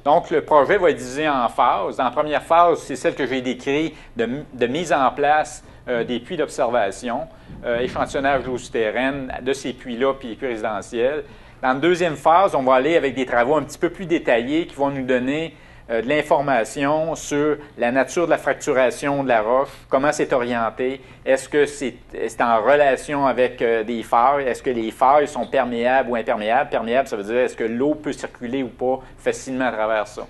Donc, le projet va être divisé en phases. Dans la première phase, c'est celle que j'ai décrite de mise en place des puits d'observation, échantillonnage d'eau souterraine de ces puits-là, puis les puits résidentiels. Dans la deuxième phase, on va aller avec des travaux un petit peu plus détaillés qui vont nous donner de l'information sur la nature de la fracturation de la roche, comment c'est orienté, est-ce que c'est en relation avec des failles, est-ce que les failles sont perméables ou imperméables. Perméable, ça veut dire est-ce que l'eau peut circuler ou pas facilement à travers ça.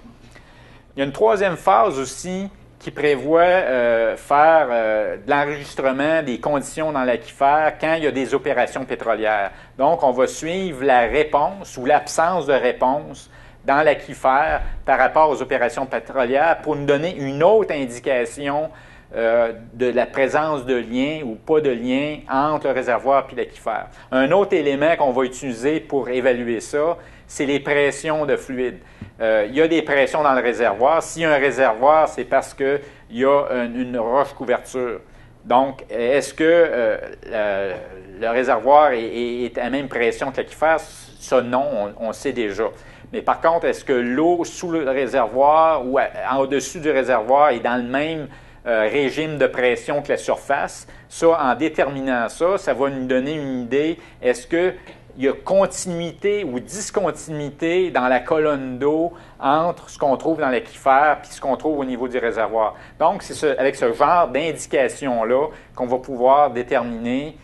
Il y a une troisième phase aussi qui prévoit faire de l'enregistrement des conditions dans l'aquifère quand il y a des opérations pétrolières. Donc, on va suivre la réponse ou l'absence de réponse dans l'aquifère par rapport aux opérations pétrolières pour nous donner une autre indication de la présence de lien ou pas de lien entre le réservoir et l'aquifère. Un autre élément qu'on va utiliser pour évaluer ça, c'est les pressions de fluide. Il y a des pressions dans le réservoir. S'il y a un réservoir, c'est parce qu'il y a une roche couverture. Donc, est-ce que le réservoir est à la même pression que l'aquifère? Ça, non, on sait déjà. Mais par contre, est-ce que l'eau sous le réservoir ou au-dessus du réservoir est dans le même régime de pression que la surface? Ça, en déterminant ça, ça va nous donner une idée. Est-ce qu'il y a continuité ou discontinuité dans la colonne d'eau entre ce qu'on trouve dans l'aquifère et ce qu'on trouve au niveau du réservoir? Donc, c'est avec ce genre d'indication-là qu'on va pouvoir déterminer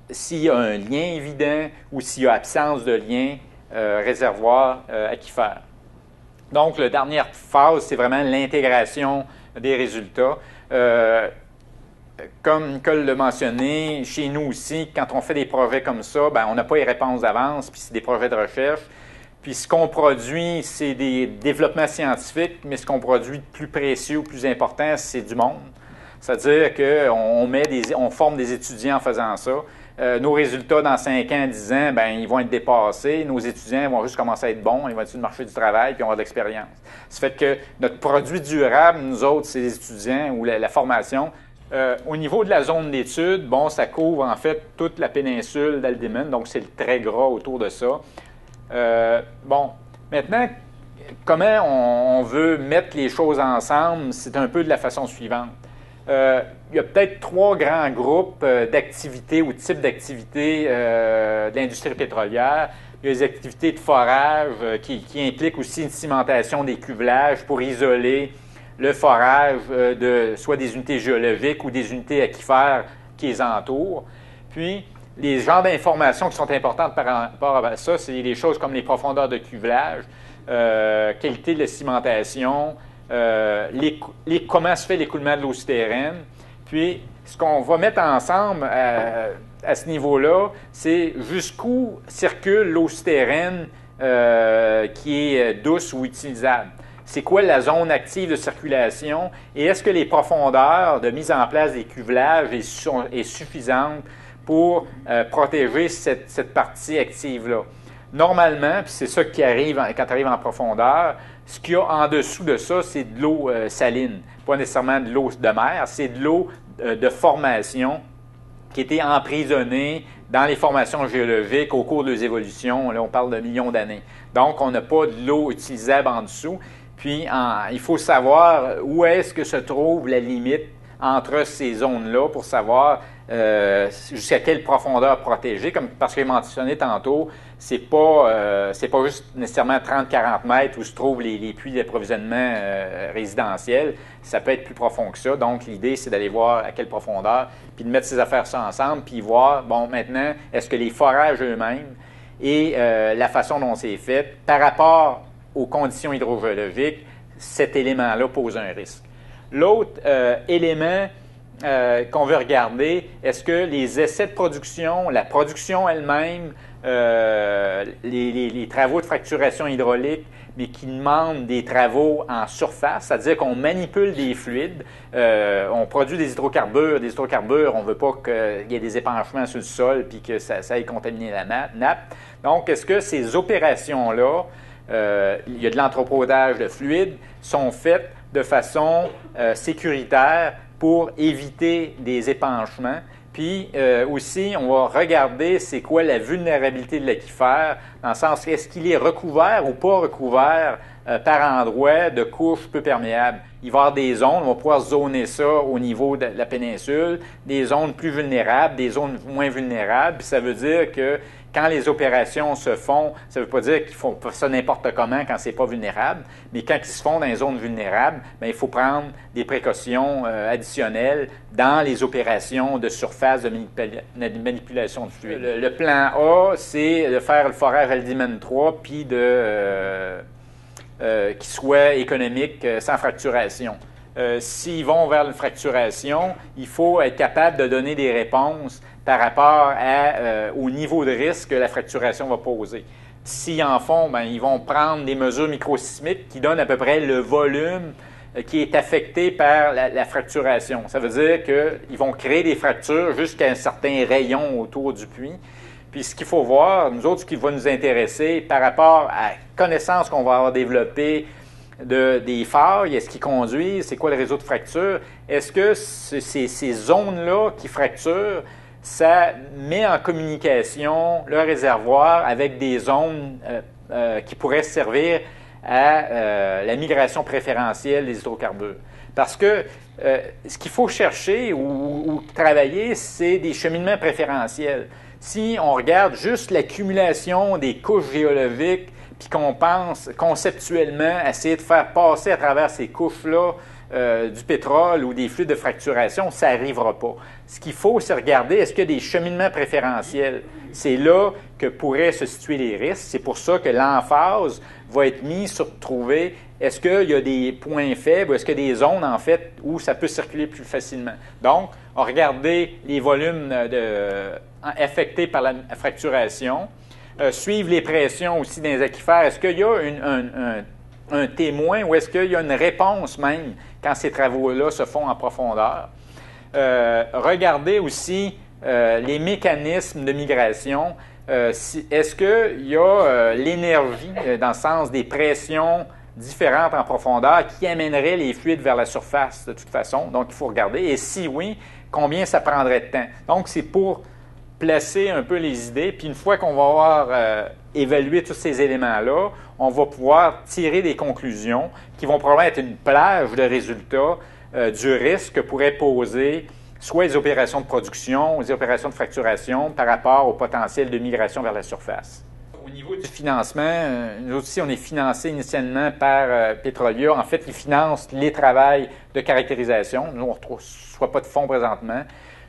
s'il y a un lien évident ou s'il y a absence de lien réservoir aquifère. Donc, la dernière phase, c'est vraiment l'intégration des résultats. Comme Nicole l'a mentionné, chez nous aussi, quand on fait des projets comme ça, bien, on n'a pas les réponses d'avance, puis c'est des projets de recherche. Puis ce qu'on produit, c'est des développements scientifiques, mais ce qu'on produit de plus précieux, plus important, c'est du monde. C'est-à-dire qu'on forme des étudiants en faisant ça. Nos résultats dans 5 ans, 10 ans, bien, ils vont être dépassés. Nos étudiants vont juste commencer à être bons, ils vont être sur le marché du travail, puis on va de l'expérience. Ça fait que notre produit durable, nous autres, c'est les étudiants ou la formation. Au niveau de la zone d'étude, bon, ça couvre en fait toute la péninsule d'Aldeman, donc c'est le très gras autour de ça. Bon, maintenant, comment on veut mettre les choses ensemble, c'est un peu de la façon suivante. Il y a peut-être 3 grands groupes d'activités ou types d'activités de l'industrie pétrolière. Il y a les activités de forage qui impliquent aussi une cimentation des cuvelages pour isoler le forage de soit des unités géologiques ou des unités aquifères qui les entourent. Puis, les genres d'informations qui sont importantes par rapport à ça, c'est des choses comme les profondeurs de cuvelage, qualité de la cimentation, comment se fait l'écoulement de l'eau souterraine. Puis, ce qu'on va mettre ensemble à ce niveau-là, c'est jusqu'où circule l'eau souterraine qui est douce ou utilisable. C'est quoi la zone active de circulation et est-ce que les profondeurs de mise en place des cuvelages est suffisante pour protéger cette partie active-là? Normalement, puis c'est ça qui arrive quand tu arrives en profondeur, ce qu'il y a en dessous de ça, c'est de l'eau saline, pas nécessairement de l'eau de mer, c'est de l'eau de formation qui était emprisonnée dans les formations géologiques au cours des évolutions. Là, on parle de millions d'années. Donc, on n'a pas de l'eau utilisable en dessous. Puis, il faut savoir où est-ce que se trouve la limite entre ces zones-là pour savoir jusqu'à quelle profondeur protéger. Parce que j'ai mentionné tantôt, c'est pas juste nécessairement 30-40 mètres où se trouvent les puits d'approvisionnement résidentiels. Ça peut être plus profond que ça. Donc, l'idée, c'est d'aller voir à quelle profondeur, puis de mettre ces affaires ça ensemble, puis voir, bon, maintenant, est-ce que les forages eux-mêmes et la façon dont c'est fait, par rapport aux conditions hydrogéologiques, cet élément-là pose un risque. L'autre élément qu'on veut regarder, est-ce que les essais de production, la production elle-même, les travaux de fracturation hydraulique, mais qui demandent des travaux en surface, c'est-à-dire qu'on manipule des fluides, on produit des hydrocarbures. Des hydrocarbures, on ne veut pas qu'il y ait des épanchements sur le sol puis que ça aille contaminer la nappe. Donc, est-ce que ces opérations-là, il y a de l'anthropoidage de fluides, sont faites de façon sécuritaire pour éviter des épanchements. Puis aussi, on va regarder c'est quoi la vulnérabilité de l'aquifère, dans le sens est-ce qu'il est recouvert ou pas recouvert par endroit de couches peu perméables. Il va y avoir des zones, on va pouvoir zoner ça au niveau de la péninsule, des zones plus vulnérables, des zones moins vulnérables. Puis ça veut dire que quand les opérations se font, ça ne veut pas dire qu'ils font ça n'importe comment quand c'est pas vulnérable, mais quand ils se font dans les zones vulnérables, bien, il faut prendre des précautions additionnelles dans les opérations de surface de manipulation de fluide. Le plan A, c'est de faire le forage Haldimand 3 puis qui soit économique sans fracturation. S'ils vont vers une fracturation, il faut être capable de donner des réponses par rapport au niveau de risque que la fracturation va poser. S'ils en font, bien, ils vont prendre des mesures microsismiques qui donnent à peu près le volume qui est affecté par la fracturation. Ça veut dire qu'ils vont créer des fractures jusqu'à un certain rayon autour du puits. Puis ce qu'il faut voir, nous autres, ce qui va nous intéresser par rapport à la connaissance qu'on va avoir développée des failles, est-ce qu'ils conduisent, c'est quoi le réseau de fracture, est-ce que ces zones-là qui fracturent, ça met en communication le réservoir avec des zones qui pourraient servir à la migration préférentielle des hydrocarbures. Parce que ce qu'il faut chercher ou travailler, c'est des cheminements préférentiels. Si on regarde juste l'accumulation des couches géologiques, puis qu'on pense conceptuellement à essayer de faire passer à travers ces couches-là du pétrole ou des fluides de fracturation, ça n'arrivera pas. Ce qu'il faut, c'est regarder, est-ce qu'il y a des cheminements préférentiels? C'est là que pourraient se situer les risques. C'est pour ça que l'emphase va être mise sur trouver, est-ce qu'il y a des points faibles, ou est-ce qu'il y a des zones, en fait, où ça peut circuler plus facilement. Donc, on va regarder les volumes affectés par la fracturation, suivre les pressions aussi dans les aquifères. Est-ce qu'il y a un témoin ou est-ce qu'il y a une réponse même quand ces travaux-là se font en profondeur? Regarder aussi les mécanismes de migration. Est-ce qu'il y a l'énergie, dans le sens des pressions différentes en profondeur, qui amèneraient les fluides vers la surface de toute façon? Donc, il faut regarder. Et si oui, combien ça prendrait de temps? Donc, c'est pour placer un peu les idées, puis une fois qu'on va avoir évalué tous ces éléments-là, on va pouvoir tirer des conclusions qui vont probablement être une plage de résultats du risque que pourraient poser soit les opérations de production ou les opérations de fracturation par rapport au potentiel de migration vers la surface. Au niveau du financement, nous aussi, on est financé initialement par Petrolia. En fait, ils financent les travaux de caractérisation. Nous, on ne reçoit pas de fonds présentement.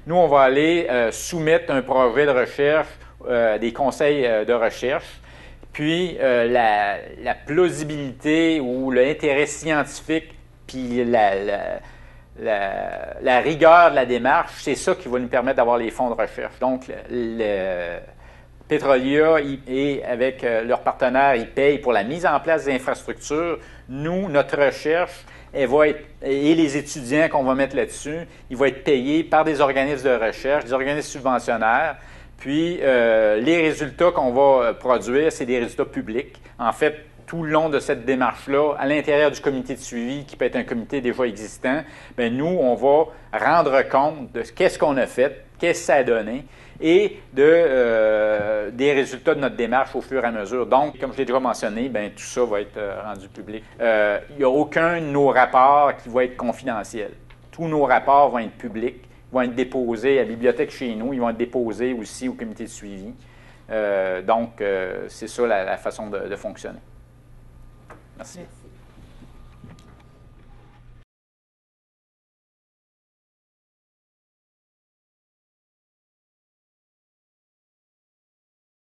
Nous, on va aller soumettre un projet de recherche, des conseils de recherche, puis la plausibilité ou l'intérêt scientifique, puis la rigueur de la démarche, c'est ça qui va nous permettre d'avoir les fonds de recherche. Donc, Petrolia et avec leurs partenaires, ils payent pour la mise en place des infrastructures. Nous, notre recherche, et les étudiants qu'on va mettre là-dessus, ils vont être payés par des organismes de recherche, des organismes subventionnaires. Puis, les résultats qu'on va produire, c'est des résultats publics. En fait, tout le long de cette démarche-là, à l'intérieur du comité de suivi, qui peut être un comité déjà existant, bien, nous, on va rendre compte de qu'est-ce qu'on a fait, qu'est-ce que ça a donné, et des résultats de notre démarche au fur et à mesure. Donc, comme je l'ai déjà mentionné, bien, tout ça va être rendu public. Il n'y a aucun de nos rapports qui va être confidentiel. Tous nos rapports vont être publics, vont être déposés à la bibliothèque chez nous, ils vont être déposés aussi au comité de suivi. Donc, c'est ça la façon de fonctionner. Merci.